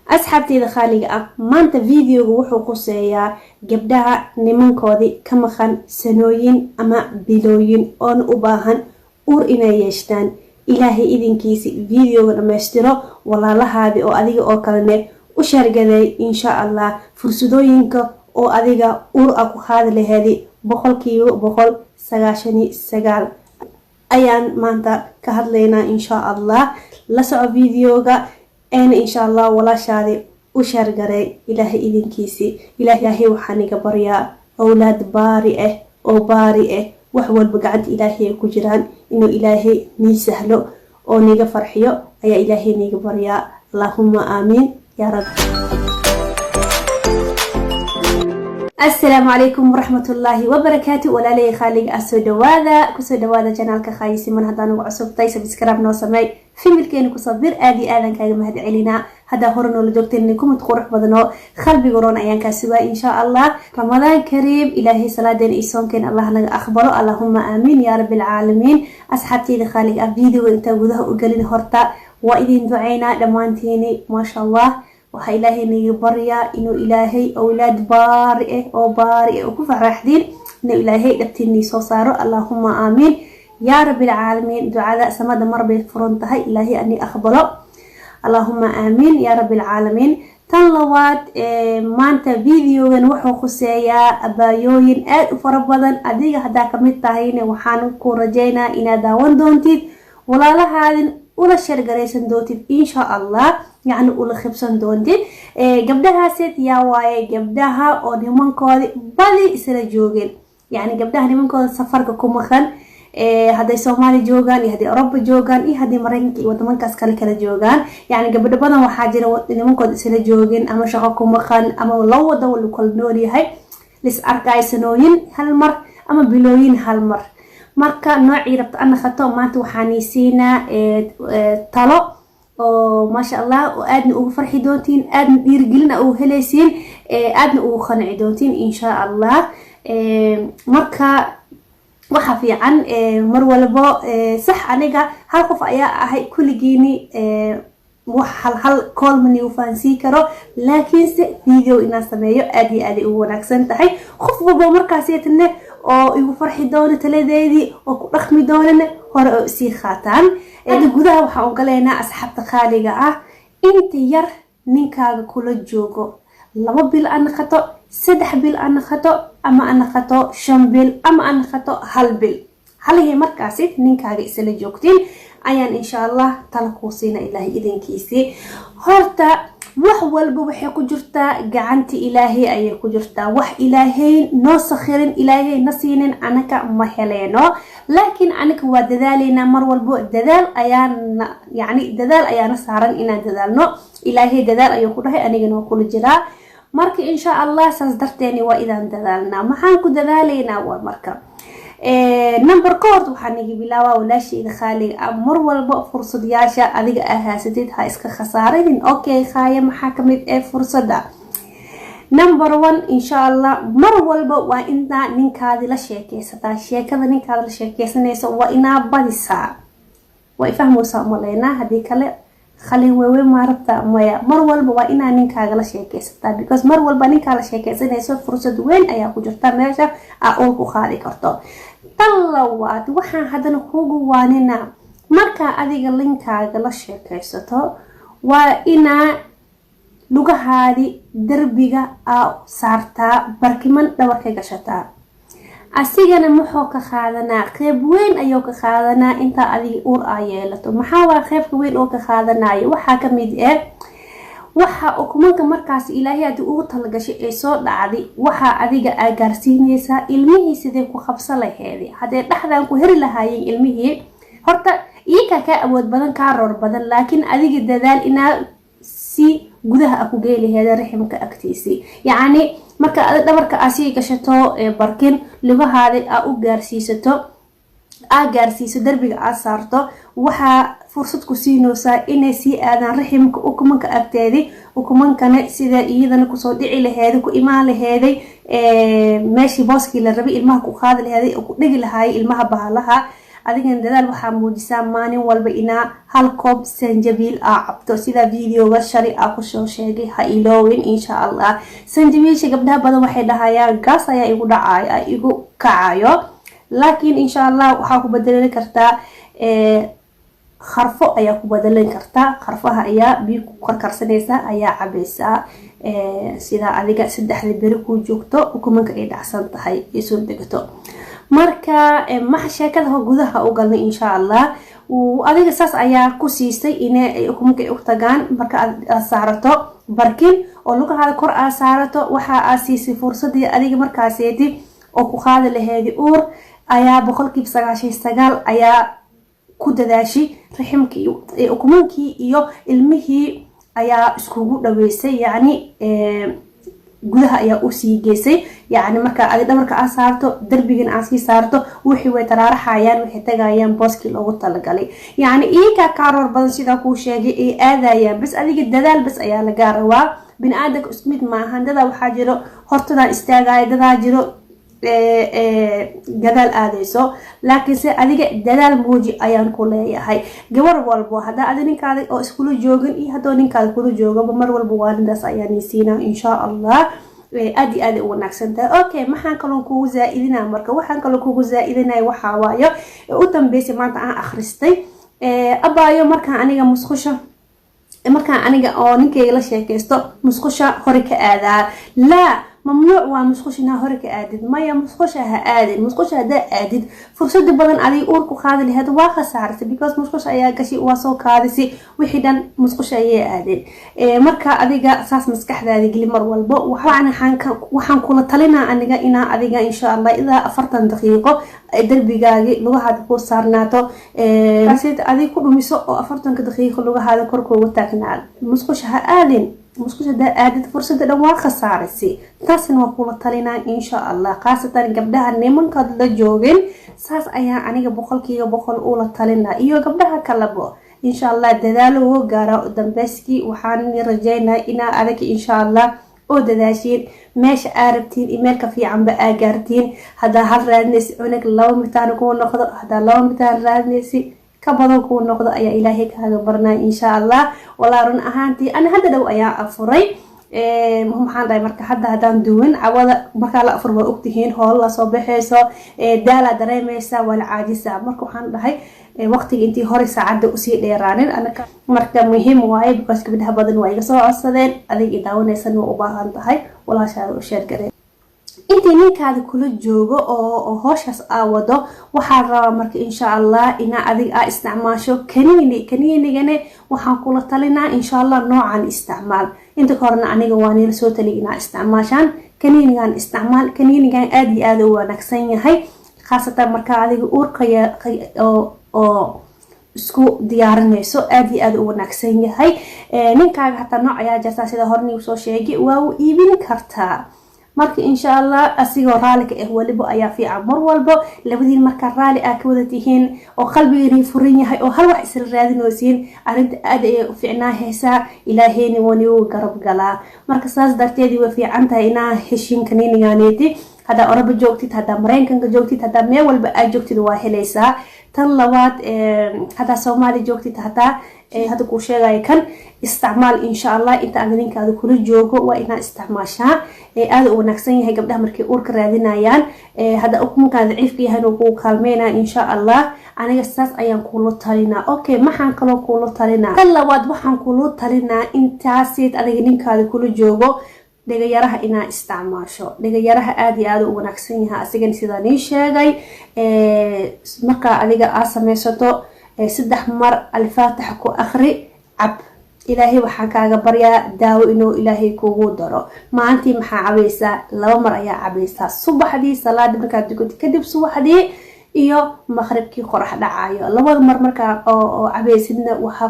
asxaabteyda khaaliga ah maanta videoga wuxuu quseeyaa gabdhaha nimankoodii ka maqan sanooyin ama bilooyin oona u baahan uur inay yeeshtaan. ilaahay idinkiisi videoga dhammaystiro walaalahaadii oo adiga oo kalene u shargaday insha allah fursadooyinka oo adiga uur ah ku qaadi laheedi 100% ayaan maanta ka hadlaynaa insha allah. la soco videoga أنا إن شاء الله ولا شادي وشرقري إلهي إذن كيسي إلهي وحاني قبريا أولاد بارئة أو بارئة وحوال بقعد إلهي كجران إنه إلهي نيسهلو أو نيقى فرحيو أي إلهي نيقى بريا. اللهم آمين يا رب. السلام عليكم ورحمة الله وبركاته. ولا لي خالق كسودواذا جنالك خايسي من هدانو عصب طيسة بسكراب نوصمي في ملكين كصبير آدي آذان كايغ مهد علينا هذا هورنو لدوكتين لكم تقورح بدنو خلبي قرون أيان كاسوا إن شاء الله. رمضان كريم إلهي صلاة دين إيسون كين الله نغ أخبره. اللهم آمين يا رب العالمين. أصحابتي لخالق أفيديو وإنتا وذه وقالين هورتا وإذن دعينا دمانتيني ما شاء الله. وحا إلهي نيبريا إنو إلهي أولاد بارئة أو بارئة وكفر راحدين إنو إلهي دبتيني صوصارو. اللهم آمين يا رب العالمين. دعاء سماد مربي فرنتهي إلهي أني أخبره. اللهم آمين يا رب العالمين. تنلوات مانتا فيديو وحو خسيا أبايوين فربضان أديق هدا كمتاهين وحانكو رجينا إنا داوان دونتيد ولا لهذين ولا شرقريسن دونتيد إن شاء الله يعني ولا خبسن دونتيد. قبدها سيت يا واي قبدها أو نمانكودي بالي إسلا جوغين يعني قبدها نمانكودي سفرك كومخان هذا سومالي جوغان هذا أوروبا جوغان هذا مرينكي ودمانكاس كلا جوغان يعني قبل بدنا وحاجة نمانكودي إسلا جوغين أما شغاكو مخان أما لو دول كل نوري هاي لس أركاي سنوين هالمر أما بلوين هالمر marka noocii rabta ana khato maanta waxaan siina talo oo ma sha Allah oo aadna ugu farxi doontiin aadna dhiirigelina oo helaysiin aadna ugu qanci doontiin insha Allah. marka waxa fiican mar walba sax aniga hal qof ayaa ahay kulligiini wax hal kolmani u faansi karo laakiin si video ina sameeyo aad iyo aad u wanaagsan tahay qof walba markaas yeetne oo igu farxi doono taladeedii oo ku dhaqmi doonana hore oo si khaataan gudaha waxa uu galeynaa asxaabta khaaliga ah inta yar ninkaaga kula joogo 2 bil aan qato 3 bil aan qato ama aan qato 5 bil ama aan qato 1 bil halihii markaas ninkaaga isla joogtiin ayaan insha Allah tala ku siina ilaahay idinkiisi. horta wax walba waxay ku jirtaa gacanta ilaahay ayay ku jirtaa wax ilaahay noo sakhirin ilaahay nasiinin anaka ma heleeno laakiin anaka waa dadaalina mar walba dadaal ayaan yani dadaal ayaan saaran inaan dadaalno ilaahay dadaal ayuu ku dhahay anigana waa kula jiraa marka insha Allah saas darteeni waa idaan dadaalna maxaan ku dadaaleynaa waa marka number kood waxaan nigi bilaawaa walaashayda khaaliga mar walba fursadayaasha adiga ahaasatid ha iska khasaarin. okay khaaya maxaa kamid fursada number 1 insha Allah mar walba waa inta ninkaadi la sheekaysataa sheekada ninkaada la sheekaysanayso waa inaa badisaa way fahmaysaa maleena hadii kale khali wewe maarta maya mar walba waa inaa ninkaaga la sheekaysataa because mar walba ninkaa la sheekaysanayso fursad weyn ayaa ku jirta meesha oo ku qaadi karto. talawaad waxaan hadana kugu waanina marka adiga linkaaga la sheekaysato waa inaa lugahaadi darbiga saartaa barkiman dhabarka gashataa asigana muxuu ka qaadanaa qayb weyn ayuu ka qaadanaa inta adiga uur yeelato. maxaa waa qaybka weyn oo ka qaadanayo waxaa kamid waxa ukumanka markaas ilaahay aad ugu talagashay ee soo dhacday waxa adiga gaarsiinaysa ilmihii sidee ku qabsan lahayd hadee dhaxdan ku heri lahaayeen ilmihii horta iika ka awood badan ka roor badan laakiin adiga dadaal ina si gudaha ku geelaheeda riximka agtiisi yani marka aad dhabarka asi gashato barkin lugahaada u gaarsiiso darbiga aad saarto waxa fursad ku siinaysaa inay si aadan riximka ukumanka agteedii ukumankana sida iyadana ku soo dhici lahayd ku imaan lahayd meeshii booskii la rabay ilmaha ku qaadi lahayd oo ku dhigi lahayd ilmaha bahalaha adigan dadaal waxaa muujisaa maalin walba inaa hal koob sanjabiil cabto sida videoga shalay kusoo sheegay ha iloowin insha allah. sanjabiilsha gabdhaha badan waxay dhahayaan gaas ayaa igu kacayo, laakiin insha allah waxaa ku bedelan kartaa kharfo ayaa ku bedelan kartaa. kharfaha ayaa biyo ku karkarsanaysa ayaa cabaysaa sida adiga 3 beri ku joogto ukumanka ay dhacsan tahay isoo degto. marka sheekada gudaha u galnay insha allah. adiga saas ayaa ku siisay inay ukumanka u tagaan. marka aad saarato barkin oo lugahaada kor aad saarato waxa aad siisay fursadii adiga markaaseedi oo ku qaadi laheedi uur ayaa 99% ayaa ku dadaashi riximkii ukumankii iyo ilmihii ayaa iskugu dhaweysay, yani gudaha ayaa u sii geysay. yani marka adi dhabarka aad saarto darbigan aad sii saarto wixii way taraaraxayaan, waxay tagayaan booskii loogu talagalay. yani iyaga kaaroor badan sida kuu sheegay ay aadayaan, bas adiga dadaal bas ayaa laga rabaa. bini aadamka isku mid maahan, dadaa waxaa jiro hortadan istaagaya, dadaa jiro gadaal aadayso, laakiinse adiga dadaal muuji ayaan ku leeyahay. gabar walbo hadaa adi ninkaada oo iskula joogin iyo hadoo ninkaada kula joogaba mar walba waalindaas ayaa nisiina insha allah. aad iyo aad u wanaagsan tahay. okay, maxaan kaloo kugu zaaidinaa marka? waxaan kaloo kugu zaaidinaya waxaa waayo u dambeysay maanta aan akhristay abaayo markaan aniga musqusha oo ninkayga la sheekaysto musqusha hore ka aadaa. laa, mamnuuc waa musqusha inaa hore ka aadid. maya, musqusha ha aadin. musqusha hadaa aadid fursada badan adiga uur ku qaadi laheed waa khasaarisay, because musqusha ayaa gashi waa soo kaadisay wixii dhan musqusha ayay aadeen. marka adiga saas maskaxdaada geli mar walbo. waxaan kula talinaa aniga inaa adiga insha allah ilaa 40 daqiiqo darbigaagi lugahaada ku saarnaato adiga ku dhumiso oo 40 daqiiqo lugahaada korkooga taagnaad. musqusha ha aadin. musqusha daa aadid fursada dhan waa khasaarisay. taasina waa kula talinaa insha allah, khaasatan gabdhaha nimankaad la joogin. saas ayaa aniga 100% ula talinaa iyo gabdhaha kalebo insha allah. dadaalo oo gaara u dambeyskii waxaan rajeynaa inaa adag insha allah oo dadaashiin meesha aad rabtiin iimailka fiicanba aa gaartiin. hadaa hal raadinaysi cunug 2 mitaan kuu noqdo, hadaa 2 mitaan raadinaysi ka badan kuu noqdo ayaa ilaahay kaaga barnaa insha allah. walaa run ahaantii ana hadda dhow ayaa afuray. maxaan dhahay marka haddaan duwan cawada markaa la afur waa ogtihiin hool la soo baxayso daala dareemaysa waa la caajisa. marka waxaan dhahay waqtiga intii hore saacada usii dheeraanin anaka marka muhiim waaye, because gabdhaha badan waa iga soo codsadeen. adiga daawanaysan waa u baahan tahay walaashaada u sheer garee. intii ninkaada kula joogo oo hooshaas aa wado waxaa rabaa marka insha allah inaa adiga aa isticmaasho kaniinigane waxaan kula talinaa insha allah noocan isticmaal. inta ka horena aniga waa niila soo taliya inaa isticmaashaan kaniinigan isticmaal. kaniinigan aad iyo aad u wanaagsan yahay, khaasatan markaa adiga uurka oo isku diyaarinayso aad iyo aad u wanaagsan yahay. ninkaaga hataa nooc ayaa jirtaa sida horeni soo sheegay, waa u iibin kartaa. marka insha allah asigoo raali ka waliba ayaa fiican mar walbo. labadiin markaa raali aa ka wada tihiin oo qalbigeeni furan yahay oo hal wax isla raadinaysiin, arinta aad ay u fiicnaahaysaa. ilaahayna wanigu garab galaa. marka saas darteedii way fiican tahay inaa heshiin kaniiniganeeti. hadaa Oroba joogtid, hadaa Mareykanka joogtid, hadaa meel walba aad joogtid waa helaysaa. tan labaad hadaa Soomaali joogtid hadaa hadda kuu sheegaya kan isticmaal insha allah. inta aad ninkaada kula joogo waa inaa isticmaashaa. aad u wanaagsan yahay gabdhaha markay uurka raadinayaan. hadda ukumankaada daciifka yahay kuu kaalmeynaa insha allah. aniga saas ayaan kula talinaa. okay, maxaan kaloo kula talinaa? tan labaad waxaan kula talinaa intaaseed adiga ninkaada kula joogo dhagayaraha inaa isticmaasho. dhagayaraha aad iyo aad u wanaagsan yahay asigana sidaan ii sheegay. markaa adiga aad samaysato 3 mar alfaatixa ku akhri cab. ilaahay waxaan kaaga baryaa daawo inuu ilaahay kugu daro. maalintii maxaa cabaysaa? 2 mar ayaa cabaysaa. subaxdii salaada markaad dukato kadib, subaxdii iyo maqribkii qorax dhacayo. 2 mar markaa oo cabaysidna waxaa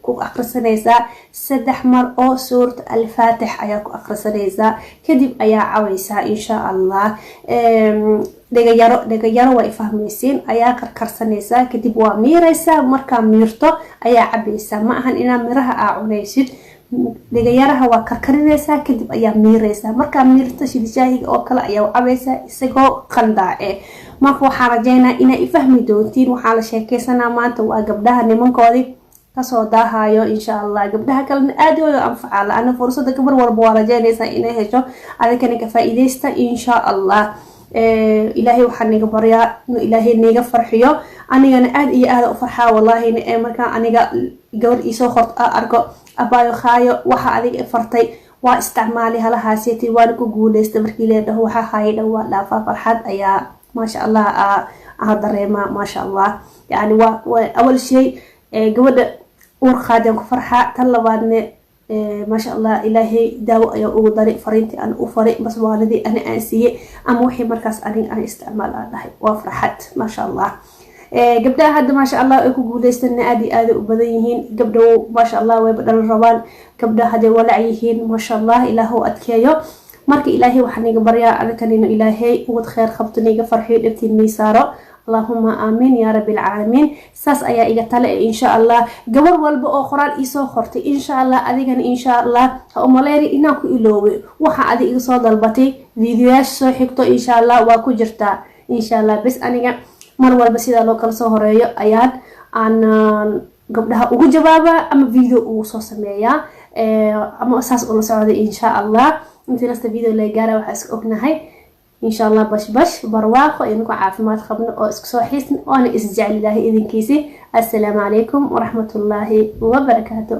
ku akhrisanaysaa 3 mar oo suurat al-faatix ayaa ku akhrisanaysaa. kadib ayaa cabaysaa insha allah. dhagayaro waa ifahmaysiin ayaa karkarsanaysaa. kadib waa miiraysaa. markaa miirto ayaa cabaysaa. ma ahan inaa miraha aa cunaysid. dhigayaraha waa karkarinaysaa kadib ayaa miiraysaa markaa miirta shaahiga oo kale ayaa cabaysaa isagoo qandaace marka waxaan rajeynaa inay fahmi doontiin waxaa la sheekeysanaa maanta waa gabdhaha nimankoodii kasoo daahayo insha Allah gabdhaha kalena aad u anfaca la ana fursada gabar walba waa rajeynaysaa inay hesho adikana ka faa'iideysta insha Allah ilaahay waxaan niga baryaa inuu ilaahay niga farxiyo anigana aad iyo aad u farxaa wallahi marka aniga gabar isoo khort arko abaayo khaayo waxa adiga fartay waa isticmaali halahaasiytii waan ku guuleystay markii leedahay waxa khaayo waa dhaafa farxad ayaa ma sha Allah dareema ma sha Allah yani waa awal shay gabadha uur qaadeen ku farxa tan labaadne ما شاء الله إلهي داو أيو أوداري فرينتي أنا أفرق بس والدي أنا أنسيه أما وحي مركز أنا استعمال الله وفرحت ما شاء الله قبلها هذا ما شاء الله أكو قوليست إن أدي وبديهين قبله ما شاء الله ويبدأ الروان قبلها هذا ولعيهين ما شاء الله إلهو أتكيو مركي إلهي وحني قبريا أنا كان إلهي وخير خبطني فرحي لبتي النيسارة اللهم آمين يا رب العالمين ساس أيا إيجا تلا إن شاء الله قبر والب أخرى إيسو خرتي إن شاء الله أديكن إن شاء الله أماليري إناكو إلوي وحا أدي إيسو دلبتي فيديوهاش سو حكتو إن شاء الله واكو جرتا إن شاء الله بس أنيجا مر والب سيدا لوكال سو هوريو أياد عن قبلها أوجو جوابا أما فيديو أوسو سميا أما أساس أولا سعودي إن شاء الله انتي نست فيديو اللي قارا وحاسك أكنهاي إن شاء الله بش برواق وإنكم عافيمات خبنا أو إسكسو حسن وأنا إسجعل الله إذن كيسي السلام عليكم ورحمة الله وبركاته.